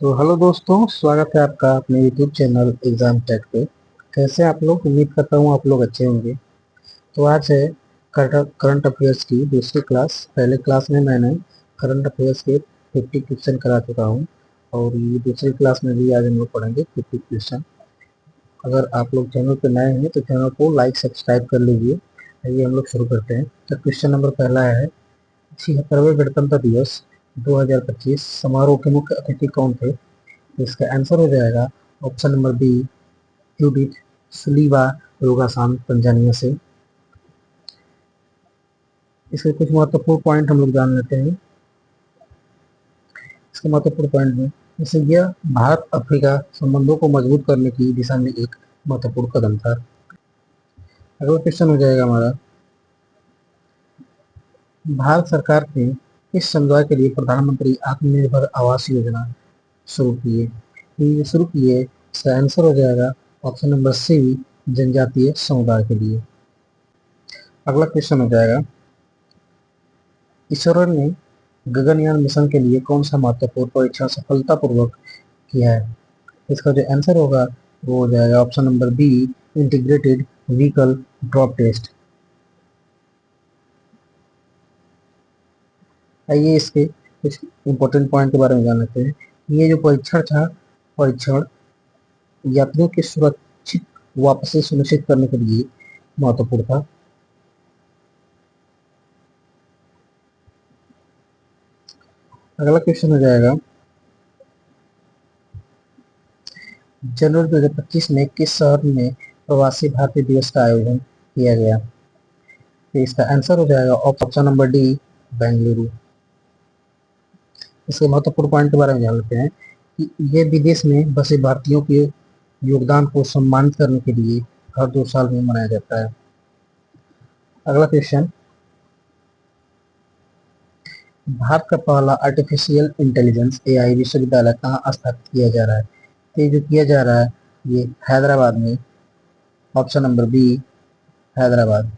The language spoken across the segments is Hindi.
तो हेलो दोस्तों, स्वागत है आपका अपने यूट्यूब चैनल एग्जाम टेक पे। कैसे आप लोग? उम्मीद करता हूँ आप लोग अच्छे होंगे। तो आज है करंट अफेयर्स की दूसरी क्लास। पहले क्लास में मैंने करंट अफेयर्स के 50 क्वेश्चन करा चुका हूँ और ये दूसरी क्लास में भी आज हम लोग पढ़ेंगे 50 क्वेश्चन। अगर आप लोग चैनल पर नए हैं तो चैनल को लाइक सब्सक्राइब कर लीजिए। आइए हम लोग शुरू करते हैं। तो क्वेश्चन नंबर पहला है, 76वें गणतंत्र दिवस 2025 समारोह के मुख्य अतिथि कौन थे? इसका आंसर हो जाएगा ऑप्शन नंबर बी, जूडिथ सुलीवा रोगासान तंजानिया से। इसके कुछ महत्वपूर्ण पॉइंट हम लोग जान लेते हैं। इसके महत्वपूर्ण पॉइंट में जैसे यह भारत अफ्रीका संबंधों को मजबूत करने की दिशा में एक महत्वपूर्ण कदम था। अगला क्वेश्चन हो जाएगा हमारा, भारत सरकार ने इस समुदाय के लिए प्रधानमंत्री आत्मनिर्भर आवास योजना शुरू की है। ये शुरू की है, इसका आंसर हो जाएगा ऑप्शन नंबर सी, जनजातीय समुदाय के लिए। अगला क्वेश्चन हो जाएगा, इसरो ने गगनयान मिशन के लिए कौन सा महत्वपूर्ण परीक्षण सफलतापूर्वक किया है? इसका जो आंसर होगा वो हो जाएगा option number B, integrated vehicle drop test. आइए इसके कुछ इंपॉर्टेंट पॉइंट के बारे में जान लेते हैं। ये जो परीक्षण यात्रियों की सुरक्षित वापसी सुनिश्चित करने के लिए महत्वपूर्ण था। अगला क्वेश्चन हो जाएगा, जनवरी 2025 में किस शहर में प्रवासी भारतीय दिवस का आयोजन किया गया? तो इसका आंसर हो जाएगा ऑप्शन नंबर डी, बेंगलुरु। इसके महत्वपूर्ण पॉइंट के बारे में जान लेते हैं कि यह विदेश में बसे भारतीयों के योगदान को सम्मानित करने के लिए हर 2 साल में मनाया जाता है। अगला क्वेश्चन, भारत का पहला आर्टिफिशियल इंटेलिजेंस एआई विश्वविद्यालय कहाँ स्थापित किया जा रहा है? तो ये जो किया जा रहा है ये हैदराबाद में, ऑप्शन नंबर बी, हैदराबाद।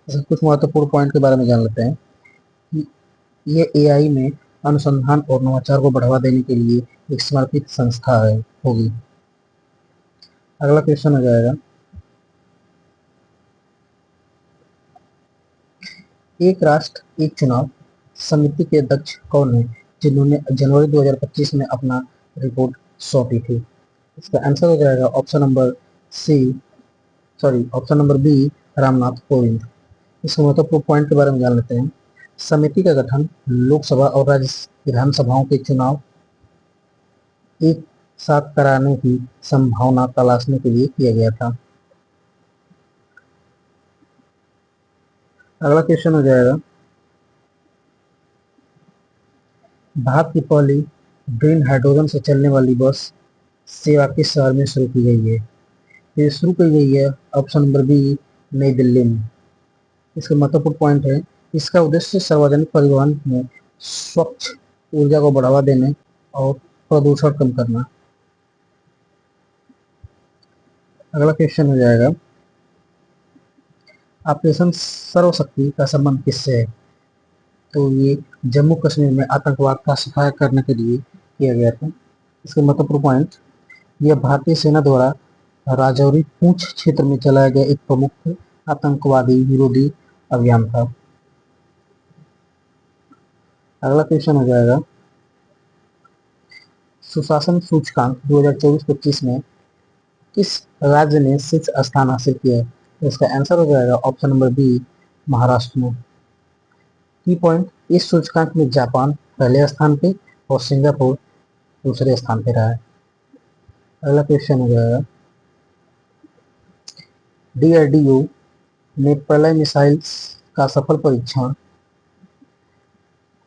इसके कुछ महत्वपूर्ण पॉइंट के बारे में जान लेते हैं कि ये एआई में अनुसंधान और नवाचार को बढ़ावा देने के लिए एक समर्पित संस्था है होगी। अगला क्वेश्चन हो जाएगा, एक राष्ट्र एक चुनाव समिति के अध्यक्ष कौन है जिन्होंने जनवरी 2025 में अपना रिपोर्ट सौंपी थी? इसका आंसर हो जाएगा option number C, option number B, Ramnath Kovind. इस महत्वपूर्ण पॉइंट के बारे में जान लेते हैं। समिति का गठन लोकसभा और राज्य विधानसभाओं के चुनाव एक साथ कराने की संभावना तलाशने के लिए किया गया था। अगला क्वेश्चन हो जाएगा, भारत की पहली ग्रीन हाइड्रोजन से चलने वाली बस सेवा किस शहर में शुरू की गई है? ये शुरू की गई है ऑप्शन नंबर बी, नई दिल्ली में। इसका महत्वपूर्ण पॉइंट है, इसका उद्देश्य सार्वजनिक परिवहन में स्वच्छ ऊर्जा को बढ़ावा देने और प्रदूषण कम करना। अगला क्वेश्चन हो जाएगा, ऑपरेशन सर्वशक्ति का संबंध किससे है? तो ये जम्मू कश्मीर में आतंकवाद का सफाया करने के लिए किया गया था। इसके महत्वपूर्ण पॉइंट, यह भारतीय सेना द्वारा राजौरी पूंछ क्षेत्र में चलाया गया एक प्रमुख आतंकवादी विरोधी अभियान था। अगला क्वेश्चन हो जाएगा, सुशासन सूचकांक 2024-25 में किस राज्य ने शीर्ष स्थान हासिल किया है? तो इसका आंसर हो जाएगा ऑप्शन नंबर बी, महाराष्ट्र में। की पॉइंट, इस सूचकांक में जापान पहले स्थान पे और सिंगापुर दूसरे स्थान पे रहा है। अगला क्वेश्चन हो जाएगा, डीआरडीओ ने प्रलय मिसाइल का सफल परीक्षण,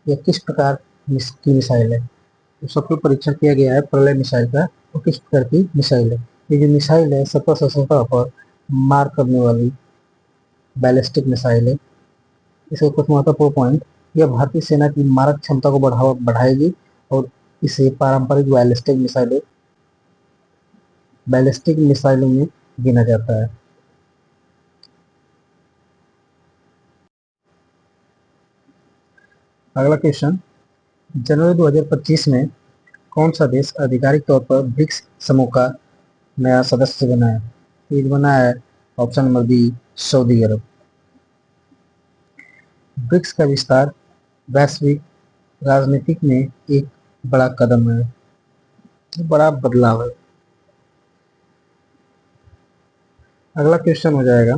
यह किस प्रकार की मिसाइल है? तो सफल परीक्षण किया गया है प्रलय मिसाइल का, वो किस प्रकार की मिसाइल है? ये जो मिसाइल है सतह से सतह पर मार करने वाली बैलिस्टिक मिसाइल है। इसके कुछ महत्वपूर्ण पॉइंट, यह भारतीय सेना की मारक क्षमता को बढ़ावा बढ़ाएगी और इसे पारंपरिक बैलिस्टिक मिसाइलों में गिना जाता है। अगला क्वेश्चन, जनवरी 2025 में कौन सा देश आधिकारिक तौर पर ब्रिक्स समूह का नया सदस्य बना है? ये बना है ऑप्शन नंबर बी, सऊदी अरब। ब्रिक्स का विस्तार वैश्विक राजनीतिक में एक बड़ा कदम है, बड़ा बदलाव है। अगला क्वेश्चन हो जाएगा,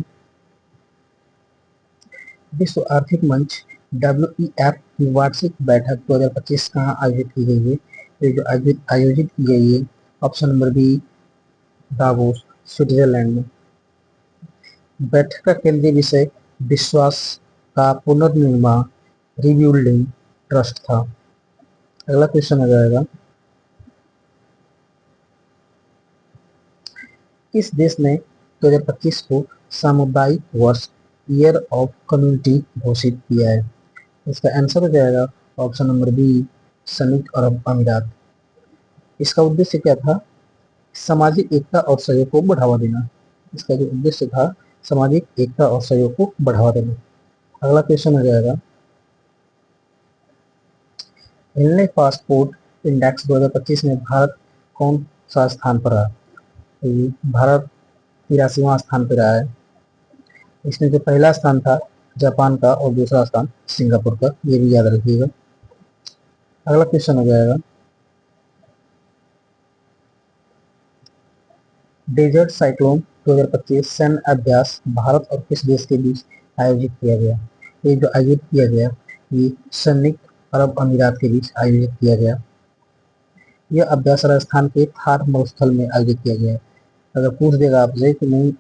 विश्व आर्थिक मंच WEF की वार्षिक बैठक 2025 कहाँ आयोजित की गई है? ये जो आयोजित की गई है, option number B, Davos, Switzerland में। बैठक का केंद्रीय विषय विश्वास का पुनर्निर्माण, रिबिल्डिंग ट्रस्ट था। अगला क्वेश्चन हो जाएगा, किस देश ने 2025 को सामुदायिक वर्ष, ईयर ऑफ कम्युनिटी घोषित किया है? इसका आंसर हो जाएगा ऑप्शन नंबर बी, संयुक्त अरब अमीरात। इसका उद्देश्य क्या था? सामाजिक एकता और सहयोग को बढ़ावा देना। इसका जो उद्देश्य था, सामाजिक एकता और सहयोग को बढ़ावा देना। अगला क्वेश्चन हो जाएगा, हिलने पासपोर्ट इंडेक्स 2025 में भारत कौन सा स्थान पर रहा? तो ये भारत 83वां स्थान पर रहा है। इसमें जो पहला स्थान था जापान का और दूसरा स्थान सिंगापुर का, ये भी याद रखिएगा। अगला क्वेश्चन हो जाएगा, डेजर्ट साइक्लोन 2025 सैन्य अभ्यास भारत और किस देश के बीच आयोजित किया गया? ये जो आयोजित किया गया, ये संयुक्त अरब अमीरात के बीच आयोजित किया गया। यह अभ्यास राजस्थान के थार मरुस्थल में आयोजित किया गया है। अगर पूछ देगा आपसे कि नहीं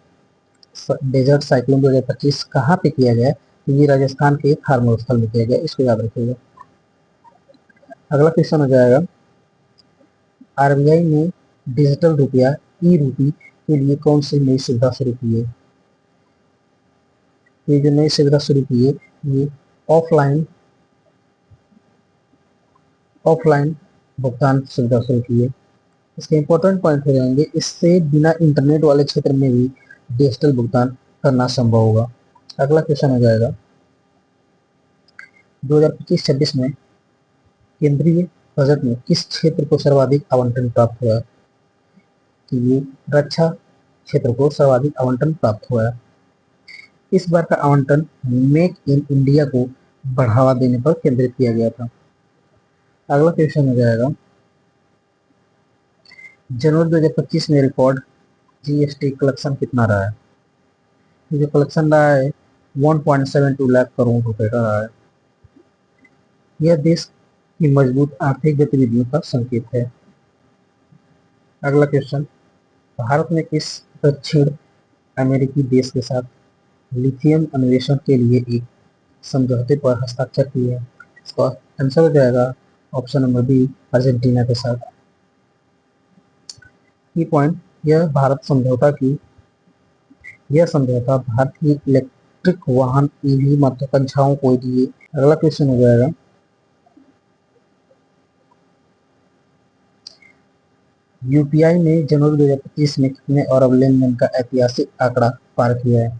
डेजर्ट साइक्लोन 2025 कहाँ पे किया गया, तो ये राजस्थान के थार मरुस्थल में किया गया, इसको याद रखिएगा। अगला क्वेश्चन हो जाएगा, RBI ने डिजिटल रुपया ई-रूपी के लिए कौन सी नई सुविधा शुरू की है? ये जो नई सुविधा शुरू की है, ये ऑफलाइन भुगतान सुविधा शुरू की है। इसके इंपॉर्टेंट पॉइंट हो जाएंगे, इससे बिना इंटरनेट वाले क्षेत्र में भी डिजिटल भुगतान करना संभव होगा। अगला क्वेश्चन हो जाएगा, 2025-26 में केंद्रीय बजट में किस क्षेत्र को सर्वाधिक आवंटन प्राप्त हुआ है? कि ये रक्षा क्षेत्र को सर्वाधिक आवंटन प्राप्त हुआ है। इस बार का आवंटन मेक इन इंडिया को बढ़ावा देने पर केंद्रित किया गया था। अगला क्वेश्चन हो जाएगा, जनवरी 2025 में रिकॉर्ड GST कलेक्शन कितना रहा है? ये जो कलेक्शन रहा है 1.72 लाख करोड़ रुपए का रहा है। यह देश की मजबूत आर्थिक गतिविधियों का संकेत है। अगला क्वेश्चन, भारत ने किस दक्षिण अमेरिकी देश के साथ लिथियम अन्वेषण के लिए एक समझौते पर हस्ताक्षर किए हैं? इसका आंसर हो जाएगा ऑप्शन नंबर बी, अर्जेंटीना के साथ। की पॉइंट, यह समझौता भारतीय इलेक्ट्रिक वाहन EV महत्वाकांक्षाओं को दिए। अगला क्वेश्चन हो जाएगा, UPI ने जनवरी 2025 में कितने अरब लेन देन का ऐतिहासिक आंकड़ा पार किया है?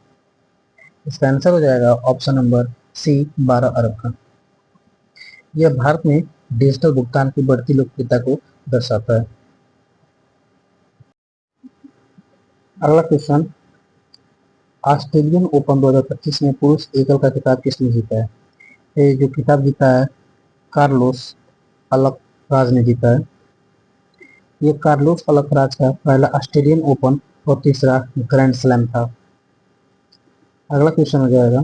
इसका आंसर हो जाएगा ऑप्शन नंबर सी, 12 अरब का। यह भारत में डिजिटल भुगतान की बढ़ती लोकप्रियता को दर्शाता है। अगला क्वेश्चन, ऑस्ट्रेलियन ओपन 2025 में पुरुष एकल का खिताब किसने जीता है? ये जो खिताब जीता है कार्लोस अल्काराज ने जीता है। ये कार्लोस अल्काराज का पहला ऑस्ट्रेलियन ओपन और तीसरा ग्रैंड स्लैम था। अगला क्वेश्चन हो जाएगा,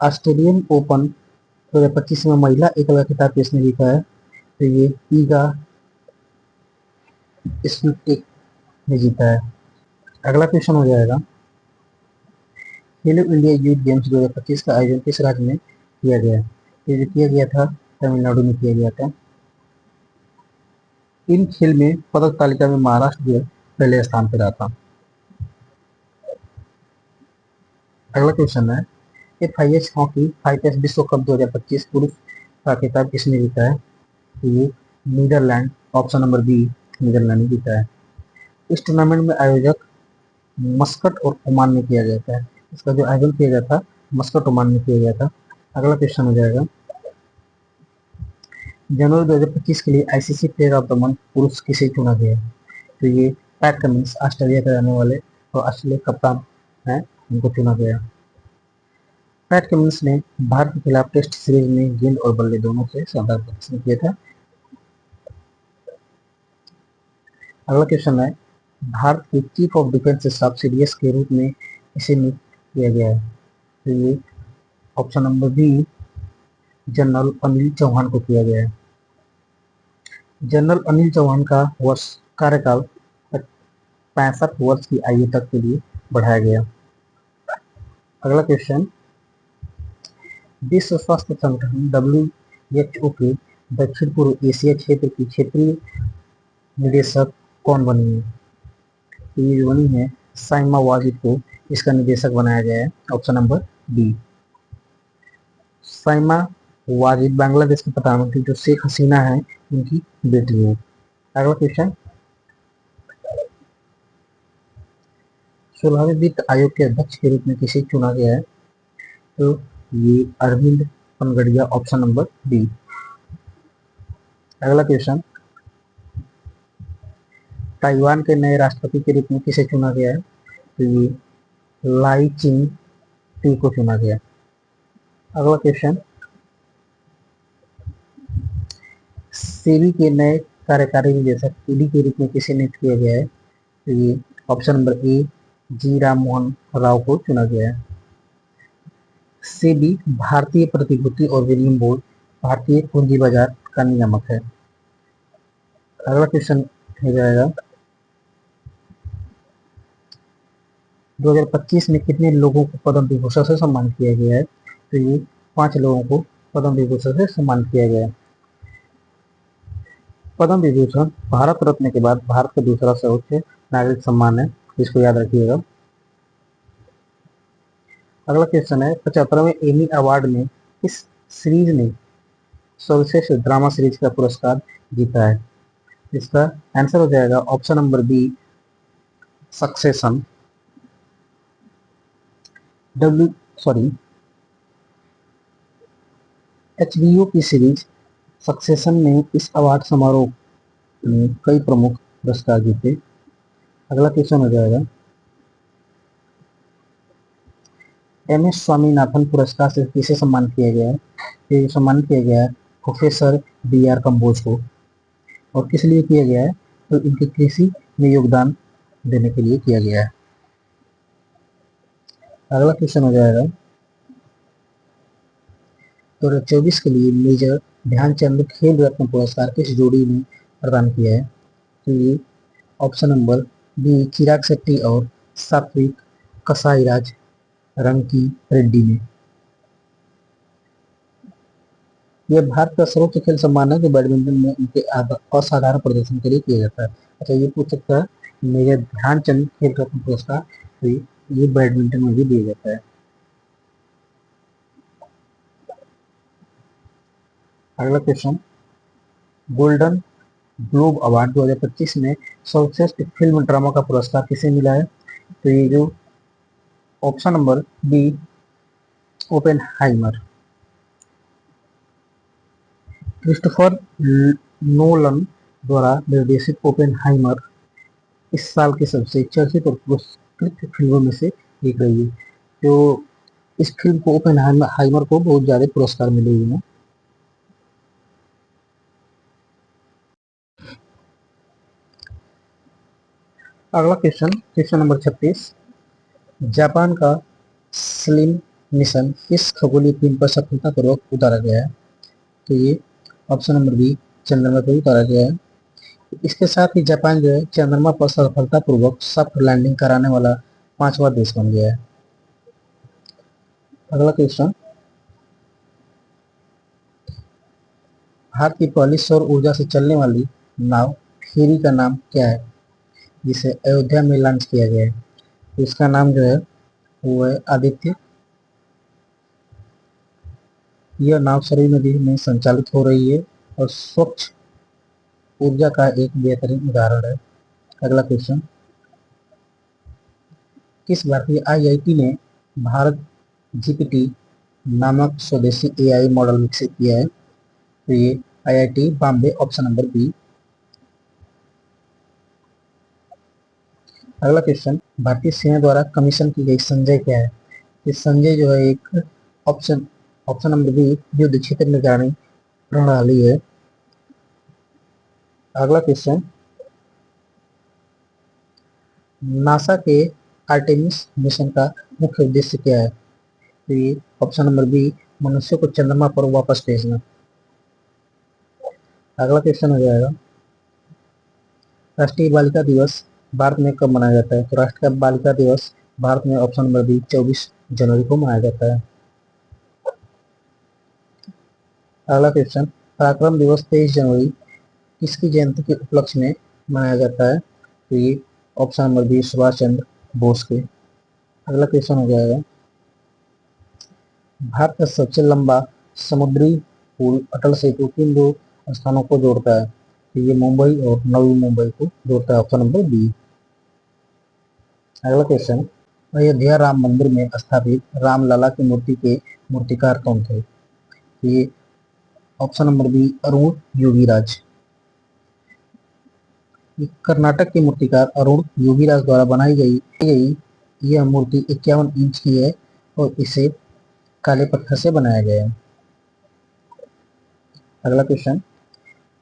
ऑस्ट्रेलियन ओपन 2025 में महिला एकल का खिताब किसने जीता है? तो ये ईगा स्विटेक ने जीता है। अगला क्वेश्चन हो जाएगा, खेलो इंडिया यूथ गेम्स 2025 का आयोजन किस राज्य में किया गया? ये जो किया गया था तमिलनाडु में किया गया था। इन खेल में पदक तालिका में महाराष्ट्र जो पहले स्थान पर रहा था। अगला क्वेश्चन है, FIH हॉकी 5S विश्व कप 2025 पुरुष का खिताब किसने जीता है? तो ये Netherlands, option number B, Netherlands ने जीता है। इस टूर्नामेंट में आयोजक मस्कट और ओमान में किया गया था। इसका जो आयोजन किया गया था मस्कट ओमान में किया गया था। अगला क्वेश्चन हो जाएगा, जनवरी 2025 के लिए ICC player of the month पुरुष किसे चुना गया? तो ये पैट कमिंस, ऑस्ट्रेलिया के रहने वाले और ऑस्ट्रेलिया कप्तान हैं, उनको चुना गया। पैट कमिंस ने भारत के खिलाफ टेस्ट सीरीज में गेंद और बल्ले दोनों से शानदार प्रदर्शन किया था। अगला क्वेश्चन है, भारत के chief of defence staff CDS के रूप में इसे नियुक्त किया गया है? तो ये option number B general Anil Chauhan को किया गया है। जनरल अनिल चौहान का कार्यकाल 65 वर्ष की आयु तक के लिए बढ़ाया गया। अगला क्वेश्चन, विश्व स्वास्थ्य संगठन WHO के दक्षिण पूर्व एशिया क्षेत्र की क्षेत्रीय निदेशक कौन बनी है? तो ये जो बनी है साइमा वाजिद को इसका निदेशक बनाया गया है। Option number B. Saima Wazed Bangladesh के प्रधानमंत्री जो शेख हसीना है उनकी बेटी है। अगला क्वेश्चन, 16वें वित्त आयोग के अध्यक्ष के रूप में किसे चुना गया है? तो ये Arvind Panagariya, option number B. अगला क्वेश्चन, ताइवान के नए राष्ट्रपति के रूप में किसे चुना गया है? तो ये लाई चिंग टी को चुना गया। अगला क्वेश्चन, सेबी के नए कार्यकारी निदेशक ईडी के रूप में किसे नियुक्त किया गया है? तो ये ऑप्शन नंबर ए जी राम मोहन राव को चुना गया है। सेबी भारतीय प्रतिभूति और विनिमय बोर्ड भारतीय पूंजी बाजार का नियामक है। अगला क्वेश्चन हो जाएगा, 2025 में कितने लोगों को पद्म विभूषण से सम्मानित किया गया है? तो ये 5 लोगों को पद्म विभूषण से सम्मानित किया गया है। पद्म विभूषण भारत रत्न के बाद भारत का दूसरा सर्वोच्च नागरिक सम्मान है, इसको याद रखिएगा। अगला क्वेश्चन है, 75वें एमी अवार्ड में इस सीरीज ने सर्वश्रेष्ठ ड्रामा सीरीज का पुरस्कार जीता है? इसका आंसर हो जाएगा option number B succession. HBO की सीरीज सक्सेशन ने इस अवार्ड समारोह में कई प्रमुख पुरस्कार जीते। अगला क्वेश्चन हो जाएगा, MS स्वामीनाथन पुरस्कार से किसे सम्मानित किया गया है? ये सम्मानित किया गया है प्रोफेसर BR कंबोज को। और किस लिए किया गया है? तो इनके कृषि में योगदान देने के लिए किया गया है। अगला क्वेश्चन हो जाएगा, 2024 के लिए मेजर ध्यानचंद खेल रत्न पुरस्कार किस जोड़ी ने प्रदान किया है? तो ये option number B Chirag Shetty और सात्विक कसाईराज रंकी रेड्डी ने। यह भारत का सर्वोच्च खेल सम्मान है जो बैडमिंटन में उनके असाधारण प्रदर्शन के लिए किया जाता है। अच्छा, ये पूछ सकता है मेजर ध्यानचंद खेल रत्न पुरस्कार, तो ये बैडमिंटन में भी दिया जाता है। अगला क्वेश्चन, गोल्डन ग्लोब अवार्ड 2025 में सर्वश्रेष्ठ फिल्म ड्रामा का पुरस्कार किसे मिला है? तो ये जो option number B Oppenheimer. Christopher Nolan द्वारा निर्देशित ओपेनहाइमर इस साल की सबसे चर्चित और पुरस्कृत फिल्मों में से एक रही है। तो इस फिल्म को ओपेनहाइमर को बहुत ज्यादा पुरस्कार मिले हुए हैं। अगला क्वेश्चन नंबर 36, जापान का स्लिम मिशन किस खगोलीय पिंड पर सफलतापूर्वक उतारा गया है? तो ये ऑप्शन नंबर बी चंद्रमा पर उतारा गया है। इसके साथ ही जापान जो है चंद्रमा पर सफलतापूर्वक सॉफ्ट लैंडिंग कराने वाला 5वां देश बन गया है। अगला क्वेश्चन, भारत की पहली सौर ऊर्जा से चलने वाली नाव फेरी का नाम क्या है जिसे अयोध्या में लॉन्च किया गया है? तो इसका नाम जो है वो है आदित्य। यह नाव सरयू नदी में संचालित हो रही है और स्वच्छ ऊर्जा का एक बेहतरीन उदाहरण है। अगला क्वेश्चन, किस भारतीय IIT ने भारत GPT नामक स्वदेशी AI मॉडल विकसित किया है? तो ये IIT Bombay, option number B. अगला क्वेश्चन, भारतीय सेना द्वारा कमीशन की गई संजय क्या है? ये संजय जो है एक ऑप्शन ऑप्शन नंबर बी युद्ध क्षेत्र निगरानी प्रणाली है। अगला क्वेश्चन, नासा के आर्टेमिस मिशन का मुख्य उद्देश्य क्या है? तो ये ऑप्शन नंबर बी मनुष्य को चंद्रमा पर वापस भेजना। अगला क्वेश्चन हो जाएगा, राष्ट्रीय बालिका दिवस भारत में कब मनाया जाता है? तो राष्ट्रीय बालिका दिवस भारत में ऑप्शन नंबर बी 24 जनवरी को मनाया जाता है। अगला क्वेश्चन, पराक्रम दिवस 23 जनवरी किसकी जयंती के उपलक्ष्य में मनाया जाता है? तो ये option number B Subhash Chandra Bose के। अगला क्वेश्चन हो जाएगा, भारत का सबसे लंबा समुद्री पुल अटल सेतु किन दो स्थानों को जोड़ता है? तो ये मुंबई और नवी मुंबई को जोड़ता है, ऑप्शन नंबर बी। अगला क्वेश्चन, अयोध्या राम मंदिर में स्थापित रामलला की मूर्ति के मूर्तिकार कौन थे? ये option number B Arun Yogiraj. Karnataka के मूर्तिकार अरुण योगीराज द्वारा बनाई गई यह मूर्ति 51 इंच की है और इसे काले पत्थर से बनाया गया है। अगला क्वेश्चन,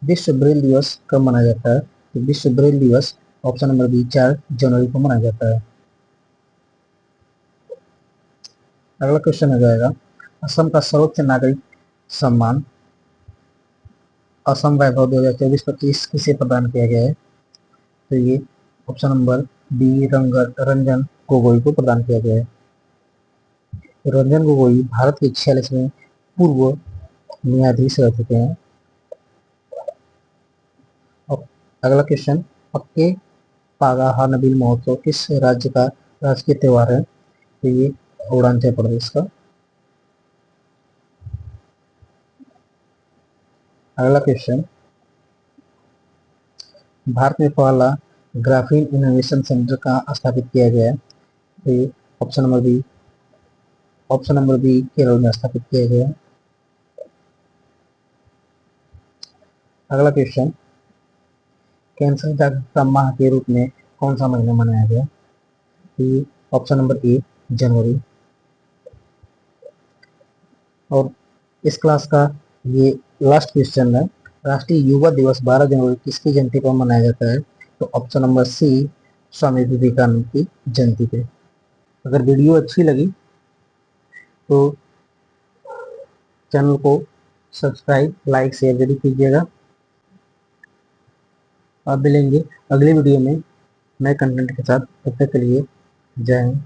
विश्व ब्रेल दिवस कब मनाया जाता है? तो विश्व ब्रेल दिवस ऑप्शन नंबर बी 4 जनवरी को मनाया जाता है। अगला क्वेश्चन हो जाएगा, असम का सर्वोच्च नागरिक सम्मान असम वैभव 2024-25 किसे प्रदान किया गया है? तो ये option number B Ranjan Gogoi को प्रदान किया गया है। रंजन गोगोई भारत के 46वें पूर्व न्यायाधीश रह चुके हैं। अगला क्वेश्चन, पक्के पागा हार्नबिल महोत्सव किस राज्य का राजकीय त्योहार है? तो ये अरुणाचल प्रदेश का। अगला क्वेश्चन, भारत में पहला ग्राफीन इनोवेशन सेंटर कहाँ स्थापित किया गया है? तो ये ऑप्शन नंबर बी केरल में स्थापित किया गया है। अगला क्वेश्चन, कैंसर जागरूकता माह के रूप में कौन सा महीना मनाया गया? तो ये ऑप्शन नंबर ए जनवरी। और इस क्लास का ये लास्ट क्वेश्चन है, राष्ट्रीय युवा दिवस 12 जनवरी किसकी जयंती पर मनाया जाता है? तो ऑप्शन नंबर सी स्वामी विवेकानंद की जयंती पे। अगर वीडियो अच्छी लगी तो चैनल को सब्सक्राइब, लाइक, शेयर जरूर कीजिएगा। आप मिलेंगे अगली वीडियो में नए कंटेंट के साथ। तब तक के लिए जय हिंद।